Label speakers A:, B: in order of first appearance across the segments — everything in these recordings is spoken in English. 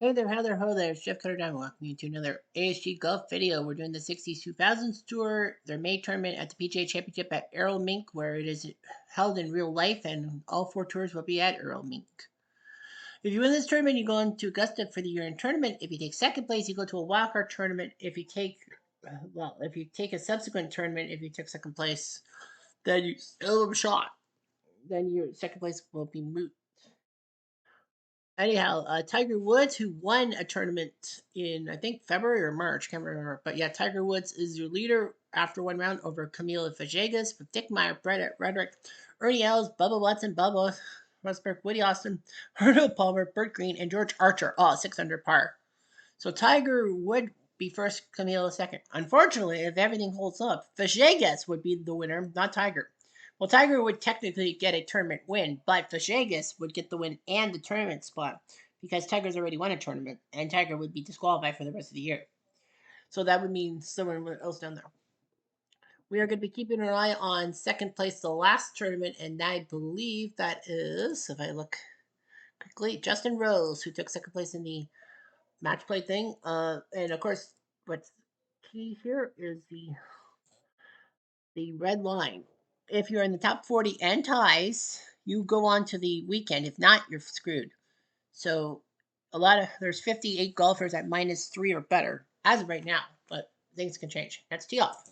A: Hey there, how there, ho there, it's Jeff Cutter Diamond. Welcome you to another ASG Golf video. We're doing the 60s 2000s tour, their May tournament at the PGA Championship at Errol Mink, where it is held in real life, and all four tours will be at Errol Mink. If you win this tournament, you go into Augusta for the year-end tournament. If you take second place, you go to a wildcard tournament. If you take a subsequent tournament, if you took second place, then you still have a shot. Then your second place will be moot. Anyhow, Tiger Woods, who won a tournament in, I think, February or March, can't remember. But yeah, Tiger Woods is your leader after one round over Camilo Villegas with Dick Meyer, Brett Redrick, Ernie Els, Bubba Watson, Bubba Rosberg, Woody Austin, Arnold Palmer, Bert Green, and George Archer, all 6 under par. So Tiger would be first, Camilo second. Unfortunately, if everything holds up, Villegas would be the winner, not Tiger. Well, Tiger would technically get a tournament win, but Villegas would get the win and the tournament spot because Tiger's already won a tournament, and Tiger would be disqualified for the rest of the year. So that would mean someone else down there. We are going to be keeping an eye on second place, the last tournament, and I believe that is, if I look quickly, Justin Rose, who took second place in the match play thing. And of course, what's key here is the red line. If you're in the top 40 and ties, you go on to the weekend. If not, you're screwed. So there's 58 golfers at -3 or better as of right now, but things can change. That's tee off.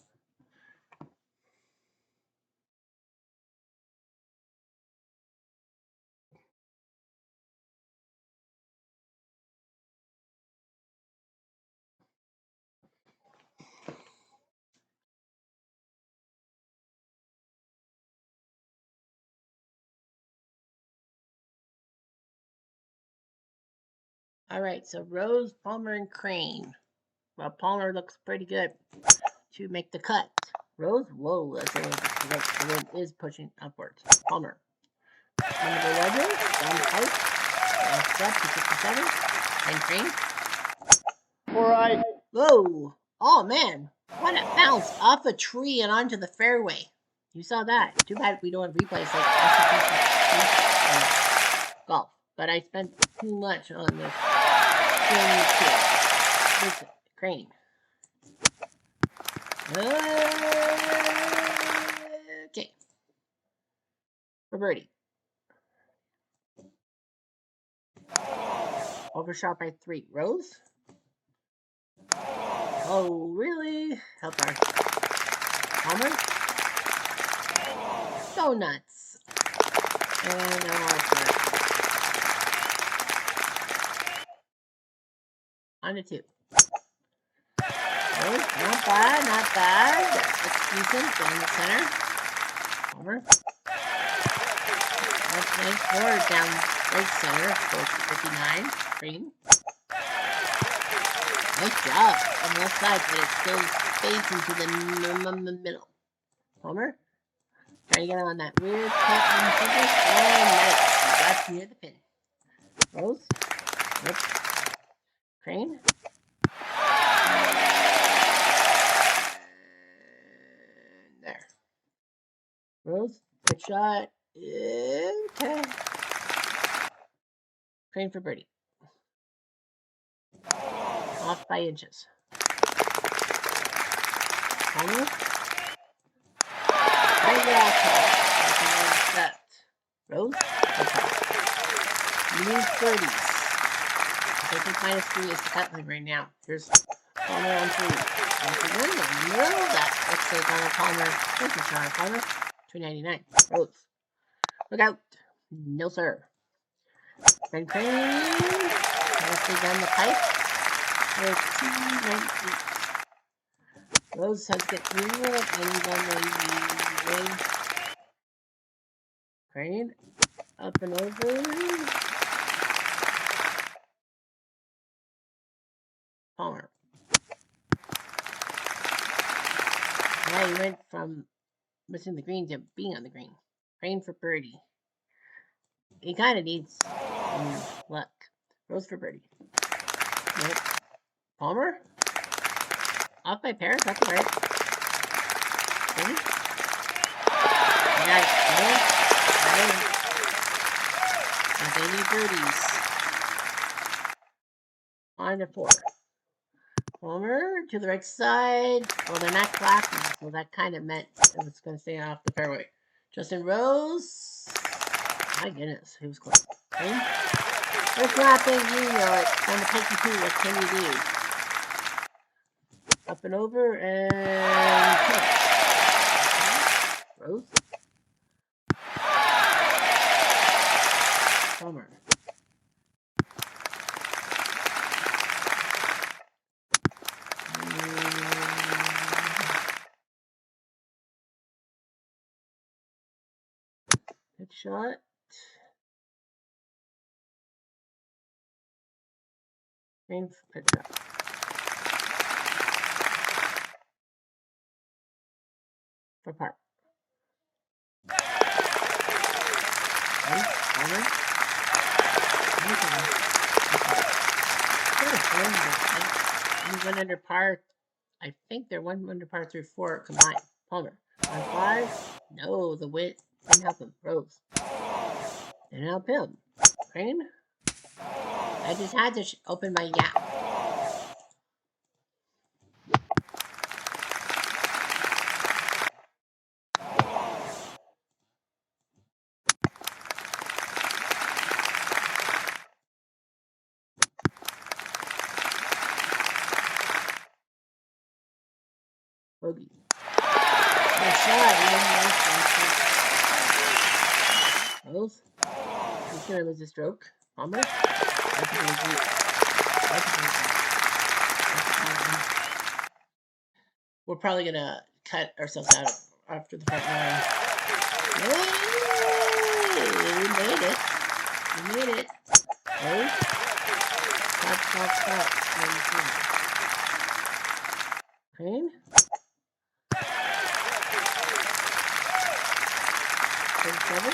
A: All right, so Rose, Palmer, and Crane. Well, Palmer looks pretty good to make the cut. Rose, whoa, the wind is pushing upwards. Palmer. One of the legends, down the post. Last up to 57. And Crane.
B: All right.
A: Whoa! Oh man, what a bounce off a tree and onto the fairway. You saw that. Too bad we don't have replays like golf. But I spent too much on this crane. Okay. For birdie. Overshot by 3. Rose. Oh, really? Help our Palmer. Donuts. And on to 2. Rose, not bad, not bad. That's decent. Down the center. Palmer. That's nice forward down right center. Close to 59. Green. Nice job on the left side, but it still fades into the middle. Palmer, trying to get on that weird cut and focus, and nice. You got near the pin. Rose, yep. Crane. And there. Rose, good shot. Okay. Crane for birdie. Off by inches. Palmer. Pga Champ. Rose. Okay. Need birdies. I think -3 is the cut line right now. Here's Palmer on 3. Once again, in the middle. That looks like on a Palmer. Thank you, Sean Palmer. 299. Rose. Look out. No, sir. Ben Crane. Nicely down the pipe. There's 298. Rose has get through it, and he's on the way. Crane. Up and over. Palmer. Now he went from missing the green to being on the green. Crane for birdie. He kind of needs luck. Rose for birdie. Nope. Palmer? Off by Paris, that's all right. Crane? They need birdies. On to 4. Palmer to the right side. Well, they're not clapping, so that kind of meant it was going to stay off the fairway. Justin Rose. My goodness, he was close. Okay. They're clapping, you know it. On the 52, what can you do? Up and over, and Rose. Palmer. Good shot. Green pitch up. For par. Right, Palmer. You went under par. I think they're 1 under par through 4 combined. Palmer. On 5. No, the wind didn't help him. Rose. Didn't help him. Crane. I just had to open my gap. Bogey. Nice shot. Rose. He's going to lose a stroke. Palmer. We're probably going to cut ourselves out after the front line. Yay! We made it. We made it. Rose. Cut. Crane. 37.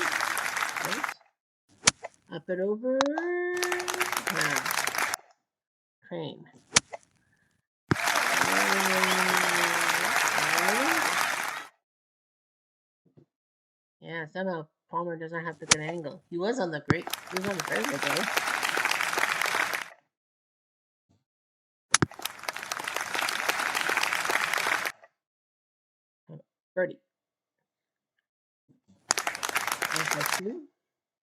A: Rose. Up and over. Crane. Yeah, somehow Palmer doesn't have the good angle. He was on the great. He was on the fairway though. Birdie. That's 2.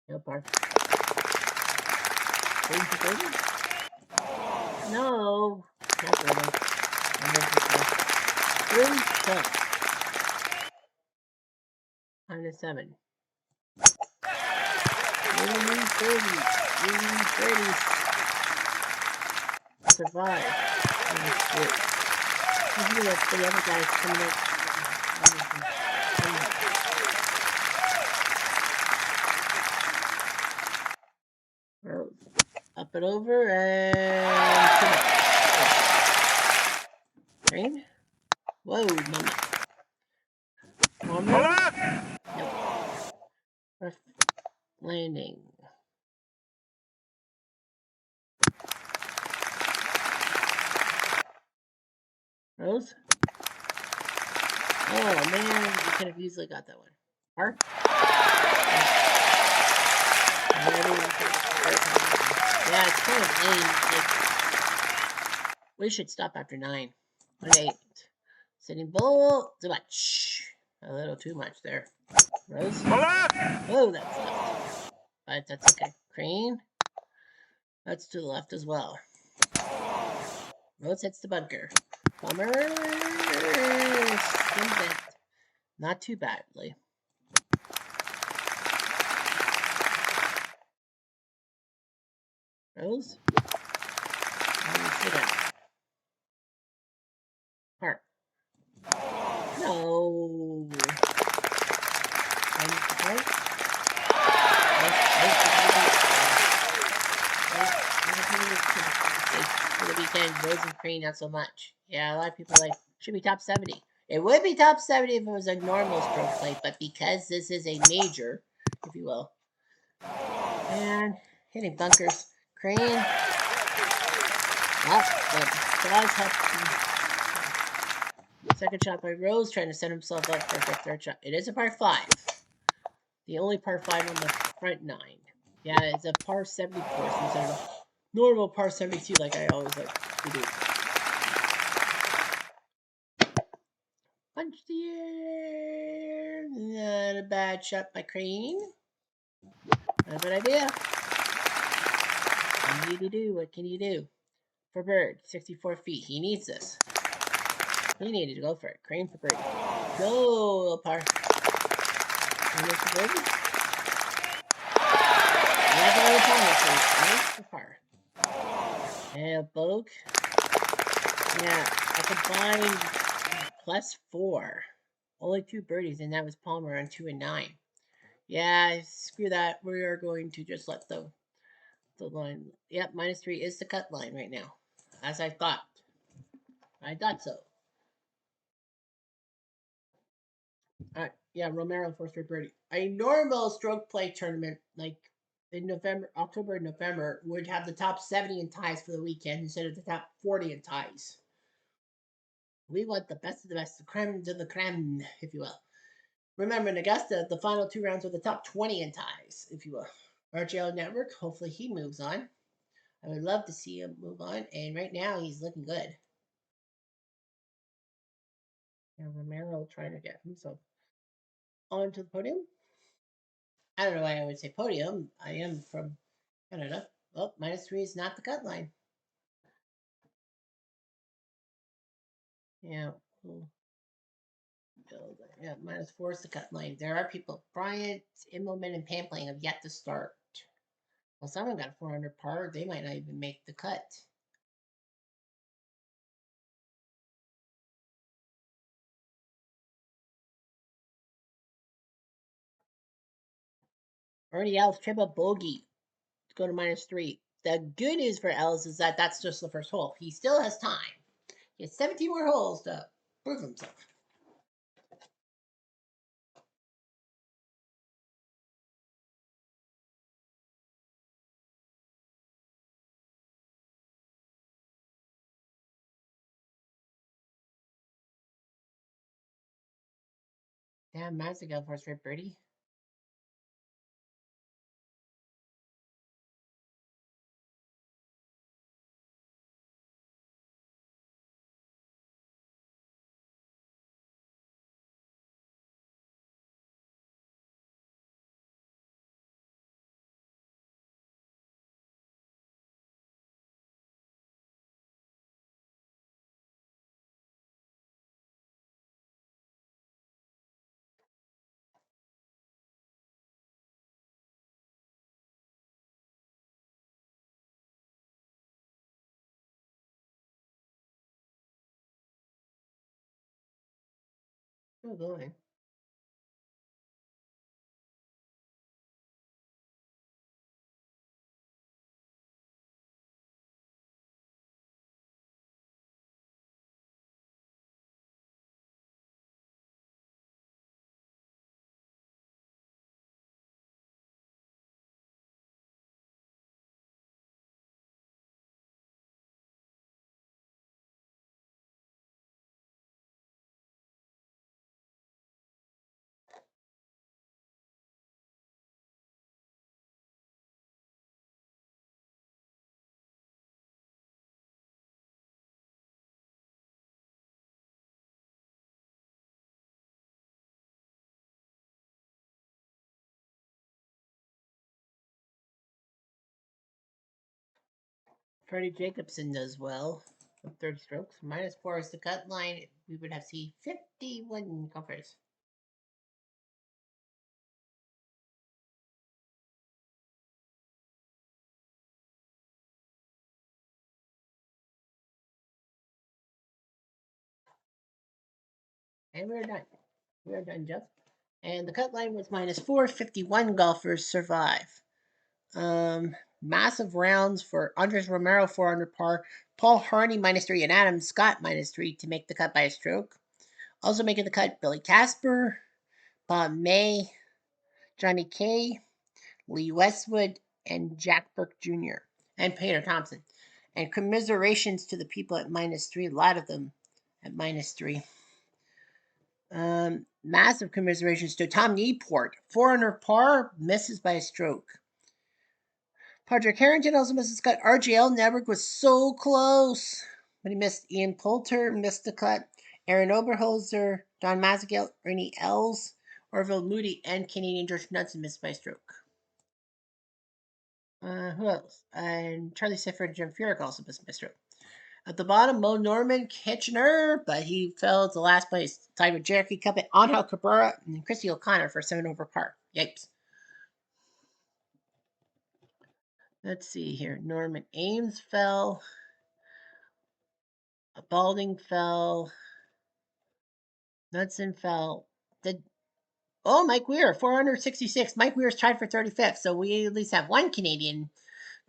A: No par. No, not really. -7. We need 30s. Survive. Usually that's the other guys coming up. Rose. Up and over and Rain. Whoa, mama. Palmer. Nope. Rough landing. Rose. Oh man, you could have easily got that one. Par. Yeah, it's kind of lame. Like, we should stop after 9. 1-8. Sitting bull. Too much. A little too much there. Rose. Oh, that's left. But that's okay. Crane. That's to the left as well. Rose hits the bunker. Palmer. Not too badly. Rose. Park. No. For the weekend, Rose and Crane not so much. Yeah, a lot of people like should be top 70. It would be top 70 if it was a normal stroke play, but because this is a major, if you will. And hitting bunkers. Crane. Well, the flaws have second shot by Rose, trying to set himself up for the third shot. It is a par 5. The only par 5 on the front 9. Yeah, it's a par 70 course instead of Normal par 72 like I always like to do. Punch the air. Not a bad shot by Crane. Not a bad idea. What can you do? What can you do? For Bird, 64 feet. He needs this. He needed to go for it. Crane for birdie. Go, par. And for birdie. That's another par. Nice for par. And a bogue. Yeah, I combined +4. Only 2 birdies, and that was Palmer on 2 and 9. Yeah, screw that. We are going to just let the line. Yep, -3 is the cut line right now, as I thought. I thought so. Yeah, Romero for straight birdie. A normal stroke play tournament, like in November, October, and November, would have the top 70 in ties for the weekend instead of the top 40 in ties. We want the best of the best, the creme de la creme, if you will. Remember, in Augusta, the final 2 rounds are the top 20 in ties, if you will. RJL Network, hopefully he moves on. I would love to see him move on, and right now he's looking good. And Romero trying to get himself onto the podium. I don't know why I would say podium. I am from Canada. Well, -3 is not the cut line. Yeah. Yeah, -4 is the cut line. There are people. Bryant, Immelman, and Pampling have yet to start. Well, someone got 400 par. They might not even make the cut. Ernie Els, triple bogey. Go to -3. The good news for Els is that that's just the first hole. He still has time. He has 17 more holes to prove himself. Damn, Mazzigal for a straight birdie. Still going. Freddie Jacobson does well with 30 strokes. -4 is the cut line. We would have to see 51 golfers. And we're done. We're done, Jeff. And the cut line was -4. 51 golfers survive. Massive rounds for Andres Romero, 400 par. Paul Harney, -3. And Adam Scott, -3 to make the cut by a stroke. Also making the cut, Billy Casper, Bob May, Johnny Kay, Lee Westwood, and Jack Burke Jr., and Peter Thompson. And commiserations to the people at -3, a lot of them at -3. Massive commiserations to Tom Newport, 400 par, misses by a stroke. Padraig Harrington also missed his cut. RGL Network was so close, but he missed. Ian Poulter missed the cut. Aaron Oberholzer, Don Mazagiel, Ernie Els, Orville Moody, and Canadian George Knudsen missed by stroke. Who else? And Charlie Sifford and Jim Furyk also missed by stroke. At the bottom, Mo Norman Kitchener, but he fell to last place. Tied with Cherokee Cup, Angel Cabrera, and Christy O'Connor for 7 over par. Yipes. Let's see here. Norman Ames fell. Balding fell. Knudsen fell. Mike Weir, 466. Mike Weir's tied for 35th, so we at least have one Canadian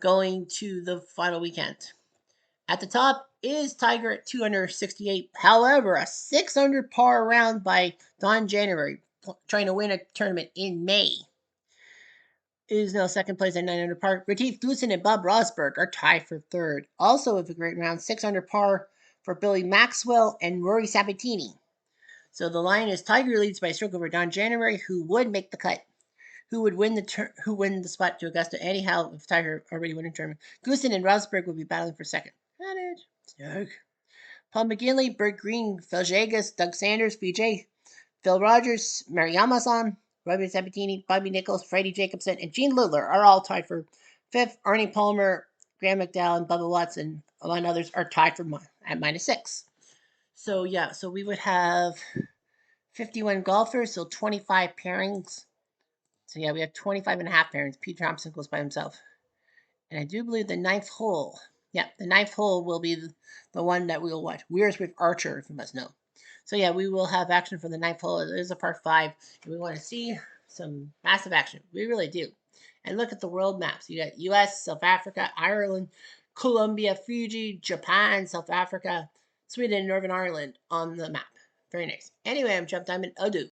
A: going to the final weekend. At the top is Tiger at 268. However, a 600 par round by Don January, trying to win a tournament in May, is now second place at 900 par. Retief Goosen and Bob Rosberg are tied for third. Also with a great round, 600 par for Billy Maxwell and Rory Sabatini. So the line is Tiger leads by a stroke over Don January, who would make the cut. Who would win the spot to Augusta anyhow if Tiger already won a tournament. Goosen and Rosberg would be battling for second. Got it. Doug. Paul McGinley, Bert Green, Phil Jagus, Doug Sanders, BJ, Phil Rogers, Mariama-san, Robbie Sabatini, Bobby Nichols, Freddie Jacobson, and Gene Ludler are all tied for fifth. Arnie Palmer, Graham McDowell, and Bubba Watson, among others, are tied for at -6. So yeah, so we would have 51 golfers, so 25 pairings. So yeah, we have 25 and a half pairings. Pete Thompson goes by himself. And I do believe the ninth hole, the ninth hole will be the one that we'll watch. Weir's with Archer, if you must know. So yeah, we will have action for the ninth hole. It is a par 5, and we want to see some massive action. We really do. And look at the world maps. You got U.S., South Africa, Ireland, Colombia, Fiji, Japan, South Africa, Sweden, and Northern Ireland on the map. Very nice. Anyway, I'm Jeff Diamond. Adieu.